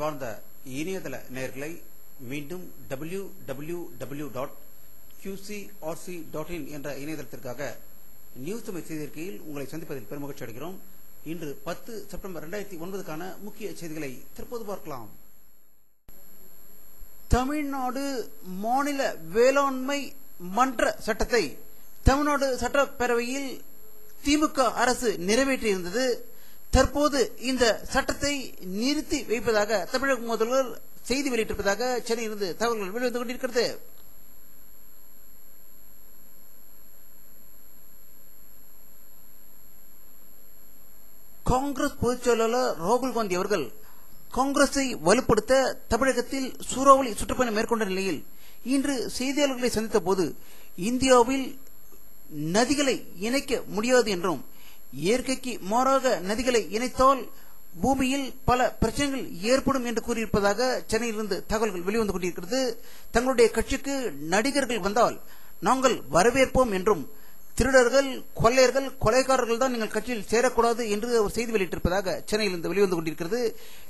அன்பார்ந்த இணையதள நேயர்களை மீண்டும் www.qcrc.in என்ற இணையதளத்திற்காக நியூஸ் தமிழ் செய்திருக்கையில் உங்களை சந்திப்பதில் பெருமகிழ்ச்சி அடைகிறோம். இன்று 10 செப்டம்பர் 2009க்கான முக்கிய செய்திகளை தற்போது பார்க்கலாம். தமிழ்நாடு மாநில வேளாண்மை மன்ற சட்டத்தை தமிழ்நாடு சட்டப்பேரவையில் திமுக அரசு நிறைவேற்றியிருந்தது. தற்போது இந்த சட்டத்தை நிறுத்தி வைப்பதாக தமிழக முதல்வர் செய்தி வெளியிட்டிருப்பதாக சென்னையிலிருந்து தகவல்கள் வெளிவந்து கொண்டிருக்கிறது. காங்கிரஸ் பொதுச் செயலாளர் ராகுல் காந்தி அவர்கள் காங்கிரஸை வலுப்படுத்த தமிழகத்தில் சூறாவளி சுற்றுப்பயணம் மேற்கொண்ட நிலையில் இன்று செய்தியாளர்களை சந்தித்த போது இந்தியாவில் நதிகளை இணைக்க முடியாது என்றும் இயற்கைக்கு மாறாக நதிகளை இணைத்தால் பூமியில் பல பிரச்சனைகள் ஏற்படும் என்று கூறியிருப்பதாக சென்னையிலிருந்து தகவல்கள் வெளிவந்து கொண்டிருக்கிறது. தங்களுடைய கட்சிக்கு நடிகர்கள் வந்தால் நாங்கள் வரவேற்போம் என்றும் திருடர்கள், கொள்ளையர்கள், கொலைக்காரர்கள் தான் நீங்கள் கட்சியில் சேரக்கூடாது என்று அவர் செய்தி வெளியிட்டிருப்பதாக சென்னையிலிருந்து வெளிவந்து கொண்டிருக்கிறது.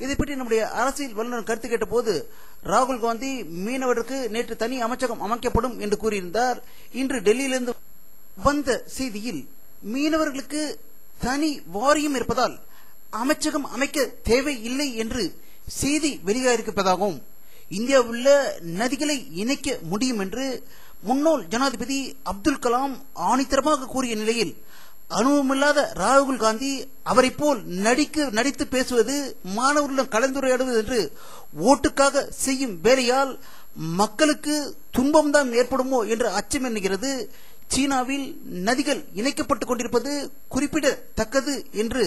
இதை பற்றி நம்முடைய அரசியல் வல்லுநர் கருத்து கேட்ட போது ராகுல் காந்தி மீனவருக்கு நேற்று தனி அமைச்சகம் அமைக்கப்படும் என்று கூறியிருந்தார். இன்று டெல்லியிலிருந்து வந்த செய்தியில் மீனவர்களுக்கு தனி வாரியம் இருப்பதால் அமைச்சகம் அமைக்க தேவை இல்லை என்று செய்தி வெளியாகியிருப்பதாகவும் இந்தியாவுள்ள நதிகளை இணைக்க முடியும் என்று முன்னாள் ஜனாதிபதி அப்துல் கலாம் ஆணித்தரமாக கூறிய நிலையில் அனுபவமில்லாத ராகுல் காந்தி அவரை போல் நடித்து பேசுவது, மாணவர்களிடம் கலந்துரையாடுவது என்று ஓட்டுக்காக செய்யும் வேலையால் மக்களுக்கு துன்பம்தான் ஏற்படுமோ என்று அச்சம் என்கிறது. சீனாவில் நதிகள் இணைக்கப்பட்டுக் கொண்டிருப்பது குறிப்பிடத்தக்கது என்று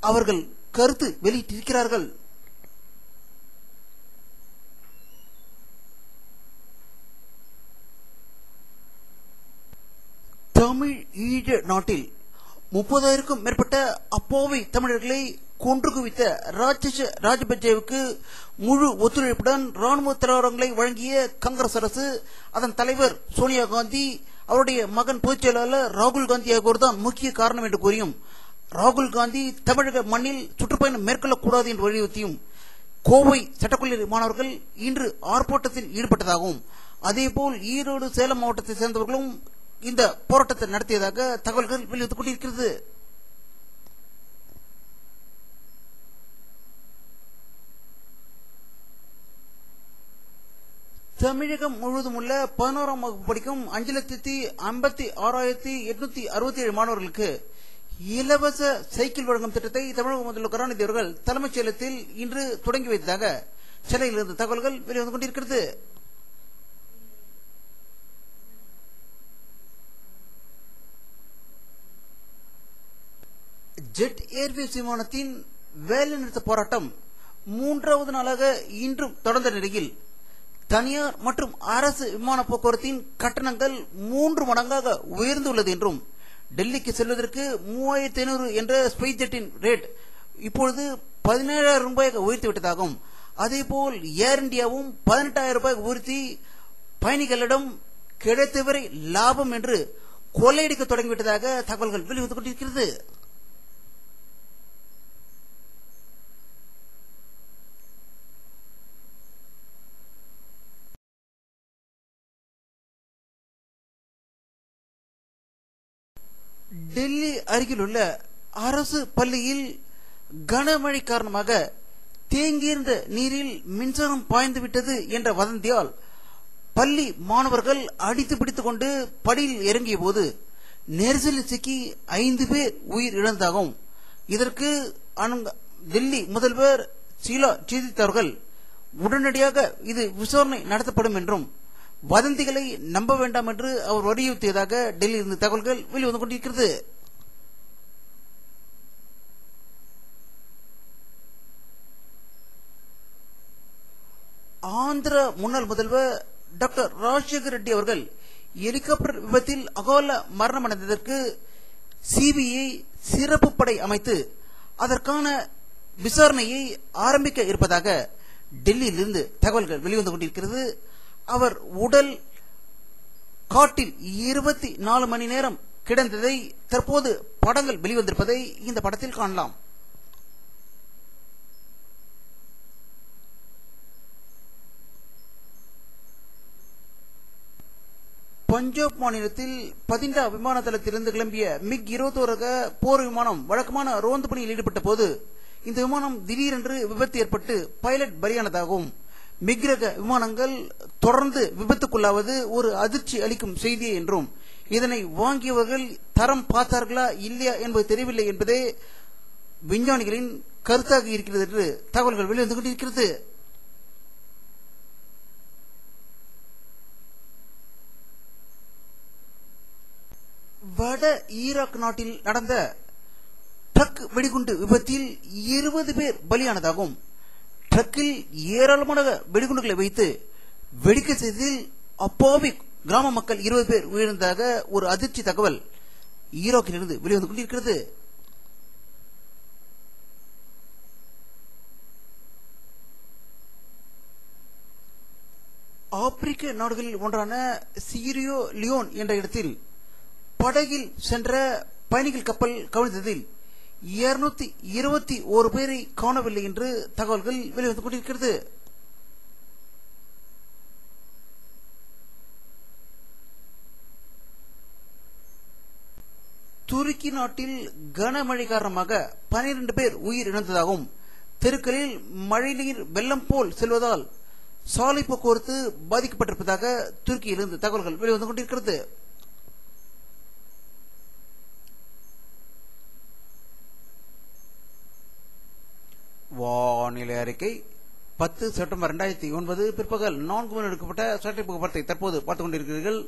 அவர்கள் கருத்து வெளியிட்டிருக்கிறார்கள். தமிழ் ஈழ நாட்டில் 30,000க்கும் மேற்பட்ட அப்பாவி தமிழர்களை கொன்று குவித்த ராஜபக்சேவுக்கு முழு ஒத்துழைப்புடன் ராணுவ தளவாடங்களை வழங்கிய காங்கிரஸ் அரசு, அதன் தலைவர் சோனியா காந்தி, அவருடைய மகன் பொதுச் செயலாளர் ராகுல் காந்தி ஆகியோர் தான் முக்கிய காரணம் என்று கூறியும், ராகுல் காந்தி தமிழக மண்ணில் சுற்றுப்பயணம் மேற்கொள்ளக்கூடாது என்று வலியுறுத்தியும் கோவை சட்டக்கல்லூரி மாணவர்கள் இன்று ஆர்ப்பாட்டத்தில் ஈடுபட்டதாகவும், அதேபோல் ஈரோடு, சேலம் மாவட்டத்தை சேர்ந்தவர்களும் இந்த போராட்டத்தை நடத்தியதாக தகவல்கள் வெளியிட்டுக் கொண்டிருக்கிறது. தமிழகம் முழுவதும் உள்ள 11ஆம் வகுப்பு படிக்கும் 5,56,867 மாணவர்களுக்கு இலவச சைக்கிள் வழங்கும் திட்டத்தை தமிழக முதல்வர் கருணாநிதி அவர்கள் தலைமைச் செயலகத்தில் இன்று தொடங்கி வைத்ததாக சென்னையிலிருந்து தகவல்கள் வெளிவந்து கொண்டிருக்கிறது. ஜெட் ஏர்வேஸ் விமானத்தின் வேலைநிறுத்த போராட்டம் 3வது நாளாக இன்றும் தொடர்ந்த நிலையில் தனியார் மற்றும் அரசு விமான போக்குவரத்தின் கட்டணங்கள் 3 மடங்காக உயர்ந்துள்ளது என்றும், டெல்லிக்கு செல்வதற்கு 3,500 என்ற ஸ்பைஸ் ஜெட்டின் ரேட் இப்பொழுது 17,000 ரூபாயாக உயர்த்திவிட்டதாகவும், அதேபோல் ஏர் இந்தியாவும் 18,000 ரூபாய் உயர்த்தி பயணிகளிடம் கிடைத்தவரை லாபம் என்று கொள்ளையடிக்க தொடங்கிவிட்டதாக தகவல்கள் வெளிவந்து கொண்டிருக்கிறது. டெல்லி அருகில் உள்ள அரசு பள்ளியில் கனமழை காரணமாக தேங்கியிருந்த நீரில் மின்சாரம் பாய்ந்துவிட்டது என்ற வதந்தியால் பள்ளி மாணவர்கள் அடித்து பிடித்துக் கொண்டு படியில் இறங்கிய போது நெரிசலில் சிக்கி 5 பேர் உயிர் இழந்ததாகவும், இதற்கு டெல்லி முதல்வர் ஷீலா தீட்சித் அவர்கள் உடனடியாக இது விசாரணை நடத்தப்படும் என்றும் வதந்திகளை நம்ப வேண்டாம் என்று அவர் வலியுறுத்தியதாக டெல்லியிலிருந்து தகவல்கள் வெளிவந்து கொண்டிருக்கிறது. ஆந்திர முன்னாள் முதல்வர் டாக்டர் ராஜசேகர் ரெட்டி அவர்கள் ஹெலிகாப்டர் விபத்தில் அகால மரணமடைந்ததற்கு சிபிஐ சிறப்பு படை அமைத்து அதற்கான விசாரணையை ஆரம்பிக்க இருப்பதாக டெல்லியிலிருந்து தகவல்கள் வெளிவந்து கொண்டிருக்கிறது. அவர் உடல் காட்டில் 24 மணி நேரம் கிடந்ததை தற்போது படங்கள் வெளிவந்திருப்பதை இந்த படத்தில் காணலாம். பஞ்சாப் மாநிலத்தில் பதிண்டா விமான தளத்திலிருந்து கிளம்பிய மிக் 21 ரக போர் விமானம் வழக்கமான ரோந்து பணியில் ஈடுபட்ட போது இந்த விமானம் திடீரென்று விபத்து ஏற்பட்டு பைலட் பலியானதாகவும் மிக் ரக விமானங்கள் தொடர்ந்து விபத்துக்குள்ளாவது ஒரு அதிர்ச்சி அளிக்கும் செய்தி என்றும் இதனை வாங்கியவர்கள் தரம் பார்த்தார்களா இல்லையா என்பது தெரியவில்லை என்பதே விஞ்ஞானிகளின் கருத்தாக இருக்கிறது என்று தகவல்கள் வெளிவந்து கொண்டிருக்கிறது. வட ஈராக் நாட்டில் நடந்த ட்ரக் வெடிகுண்டு விபத்தில் 20 பேர் பலியானதாகவும் ட்ரக்கில் ஏராளமான வெடிகுண்டுகளை வைத்து வெடிக்க செய்ததில் அப்பாவி கிராம மக்கள் 20 பேர் உயிரிழந்ததாக ஒரு அதிர்ச்சி தகவல் ஈராக்கிலிருந்து வெளிவந்து கொண்டிருக்கிறது. ஆப்பிரிக்க நாடுகளில் ஒன்றான சீரியோ லியோன் என்ற இடத்தில் படகில் சென்ற பயணிகள் கப்பல் கவிழ்ந்ததில் 221 பேரை காணவில்லை என்று தகவல்கள் வெளிவந்து கொண்டிருக்கிறது. துருக்கி நாட்டில் கனமழை காரணமாக 12 பேர் உயிரிழந்ததாகவும் தெருக்களில் மழைநீர் வெள்ளம் போல் செல்வதால் சாலை போக்குவரத்து பாதிக்கப்பட்டிருப்பதாக துருக்கியிலிருந்து தகவல்கள் வெளிவந்து கொண்டிருக்கிறது. வானிலை அறிக்கை 10 செப்டம்பர் 2009 பிற்பகல் 4 மணி எடுக்கப்பட்ட சட்டை போக்குவரத்தை தற்போது பார்த்துக் கொண்டிருக்கிறீர்கள்.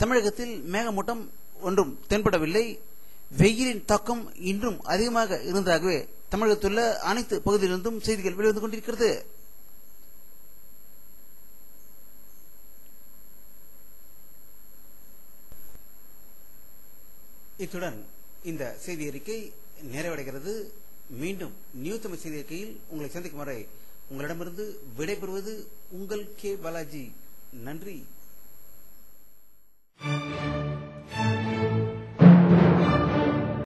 தமிழகத்தில் மேகமூட்டம் ஒன்றும் தென்படவில்லை. வெயிலின் தாக்கம் இன்றும் அதிகமாக இருந்ததாகவே தமிழகத்தில் உள்ள அனைத்து பகுதியிலிருந்தும் செய்திகள் வெளிவந்து கொண்டிருக்கிறது. இத்துடன் இந்த செய்தி அறிக்கை நிறைவடைகிறது. மீண்டும் நியூ தமிழ் செய்தி அறிக்கையில் உங்களை சந்திக்கும் வரை உங்களிடமிருந்து விடைபெறுவது உங்கள் கே பாலாஜி. நன்றி.